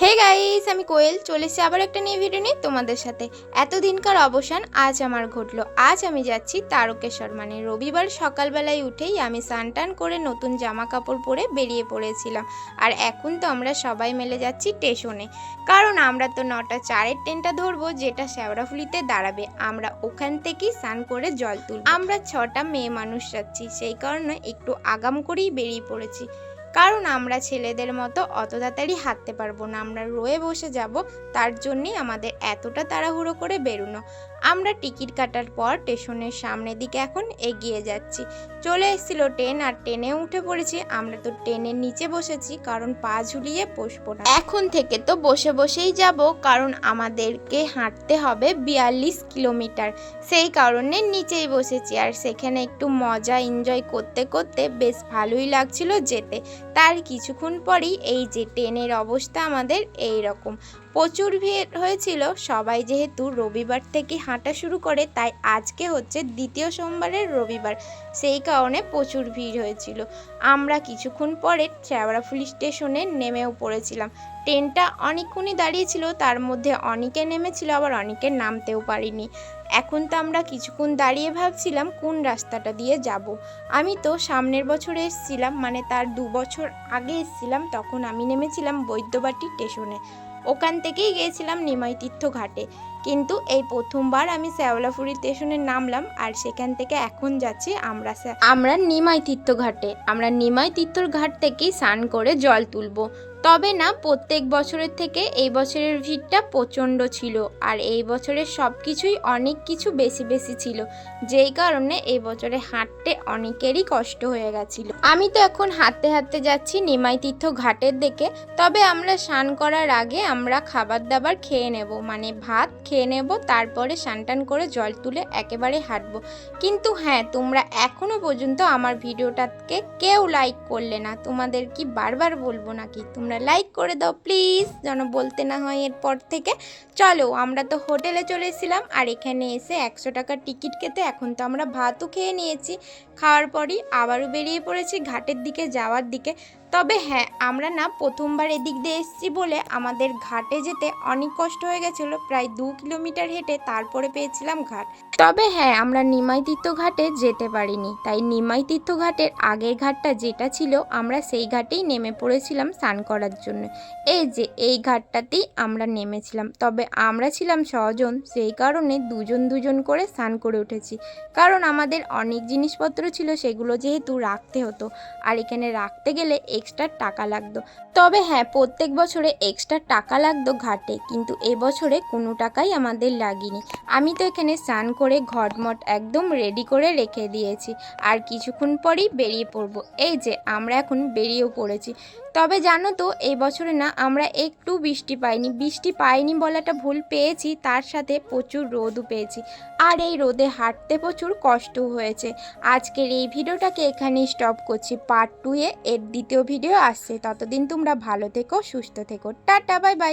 Hey guys, আমি কোয়েল চলে এসেছি আবার একটা নিউ ভিডিও নিয়ে তোমাদের সাথে। এতদিনকার অবসান আজ আমার ঘটলো। আজ আমি যাচ্ছি তারকেশ্বর, মানে রবিবার সকালবেলায় উঠেই আমি স্নান করে নতুন জামা কাপড় পরে বেরিয়ে পড়েছিলাম। আর এখন তো আমরা সবাই মিলে যাচ্ছি স্টেশনে, কারণ আমরা তো 9:04-এর ট্রেনটা ধরবো, যেটা শেওড়াফুলিতে দাঁড়াবে। আমরা ওখান থেকেই স্নান করে জল তুলব। আমরা 6টা মেয়ে মানুষ যাচ্ছি, সেই কারণে একটু আগাম করেই বেরিয়ে পড়েছি, কারণ আমরা ছেলেদের মতো অত তাড়াতাড়ি হাঁটতে পারবো না, আমরা রয়ে বসে যাব। তার জন্যই আমাদের এতটা তাড়াহুড়ো করে বেরোনো। আমরা টিকিট কাটার পর স্টেশনের সামনের দিকে এখন এগিয়ে যাচ্ছি। চলে এসেছিল ট্রেন, আর ট্রেনে উঠে পড়েছি। আমরা তো ট্রেনের নিচে বসেছি, কারণ পা ঝুলিয়ে বসবো না। এখন থেকে তো বসে বসেই যাব, কারণ আমাদেরকে হাঁটতে হবে 42 কিলোমিটার। সেই কারণে নিচেই বসেছি, আর সেখানে একটু মজা এনজয় করতে করতে বেশ ভালোই লাগছিল যেতে। তার কিছুক্ষণ পরই এই যে ট্রেনের অবস্থা আমাদের এই রকম। প্রচুর ভিড় হয়েছিল। সবাই যেহেতু রবিবার থেকে হাঁটা শুরু করে, তাই আজকে হচ্ছে দ্বিতীয় সোমবারের রবিবার, সেই কারণে প্রচুর ভিড় হয়েছিল। আমরা কিছুক্ষণ পরে শেওড়াফুলি স্টেশনে নেমেও পড়েছিলাম। ট্রেনটা অনেকক্ষণই দাঁড়িয়েছিল, তার মধ্যে অনেকে নেমেছিল, আবার অনেকে নামতেও পারিনি। এখন তো আমরা কিছুক্ষণ দাঁড়িয়ে ভাবছিলাম কোন রাস্তাটা দিয়ে যাব। আমি তো সামনের বছরে এসেছিলাম, মানে তার 2 বছর আগে এসেছিলাম, তখন আমি নেমেছিলাম বৈদ্যবাটি স্টেশনে। ওখান থেকেই গিয়েছিলাম নিমাইতীর্থ ঘাটে। কিন্তু এই প্রথমবার আমি শেওড়াফুলি স্টেশনে নামলাম, আর সেখান থেকে এখন যাচ্ছি আমরা নিমাইতীর্থ ঘাটে। আমরা নিমাইতীর্থর ঘাট থেকেই স্নান করে জল তুলবো। তবে না, প্রত্যেক বছরের থেকে এই বছরের ভিড়টা প্রচণ্ড ছিল, আর এই বছরের সব কিছুই অনেক কিছু বেশি বেশি ছিল, যেই কারণে এই বছরে হাঁটতে অনেকেরই কষ্ট হয়ে গেছিল। আমি তো এখন হাঁটতে হাঁটতে যাচ্ছি নিমাইতীর্থ ঘাটের দিকে। তবে আমরা স্নান করার আগে আমরা খাবার দাবার খেয়ে নেব, মানে ভাত খেয়ে নেব, তারপরে স্নান করে জল তুলে একেবারে হাঁটবো। কিন্তু হ্যাঁ, তোমরা এখনো পর্যন্ত আমার ভিডিওটাকে কেউ লাইক করলে না। তোমাদের কি বারবার বলবো নাকি? তোমরা লাইক করে দাও প্লিজ, যেন বলতে না হয় এরপর থেকে। চলো, আমরা তো হোটেলে চলে এসেছিলাম, আর এখানে এসে 100 টাকার টিকিট কেটে এখন তো আমরা ভাতও খেয়ে নিয়েছি। খাওয়ার পরই আবারও বেরিয়ে পড়েছি ঘাটের দিকে যাওয়ার দিকে। তবে হ্যাঁ, আমরা না প্রথমবার এদিক দিয়ে এসেছি বলে আমাদের ঘাটে যেতে অনেক কষ্ট হয়ে গেছিলো। প্রায় 2 কিলোমিটার হেঁটে তারপরে পেয়েছিলাম ঘাট। তবে হ্যাঁ, আমরা নিমাইতীর্থ ঘাটে যেতে পারিনি, তাই নিমাইতীর্থ ঘাটের আগের ঘাটটা যেটা ছিল, আমরা সেই ঘাটেই নেমে পড়েছিলাম স্নান করার জন্য। এই যে এই ঘাটটাতেই আমরা নেমেছিলাম। তবে আমরা ছিলাম 6 জন, সেই কারণে দুজন দুজন করে স্নান করে উঠেছি, কারণ আমাদের অনেক জিনিসপত্র ছিল, সেগুলো যেহেতু রাখতে হতো, আর এখানে রাখতে গেলে এক্সট্রা টাকা লাগতো। তবে হ্যাঁ, প্রত্যেক বছরে এক্সট্রা টাকা লাগতো ঘাটে, কিন্তু এবছরে কোনো টাকাই আমাদের লাগেনি। আমি তো এখানে স্নান করে ঘটমট একদম রেডি করে রেখে দিয়েছি, আর কিছুক্ষণ পরেই বেরিয়ে পড়ব। এই যে আমরা এখন বেরিয়েও পড়েছি। তবে জানো তো, এই বছরে না আমরা একটু বৃষ্টি পাইনি বলাটা ভুল, পেয়েছি, তার সাথে প্রচুর রোদও পেয়েছি, আর এই রোদে হাঁটতে প্রচুর কষ্ট হয়েছে। আজকের এই ভিডিওটাকে এখানেই স্টপ করছি। পার্ট 2-এ এর দ্বিতীয় ভিডিও আসছে। ততদিন তোমরা ভালো থেকো, সুস্থ থেকো, টাটা, বাই বাই।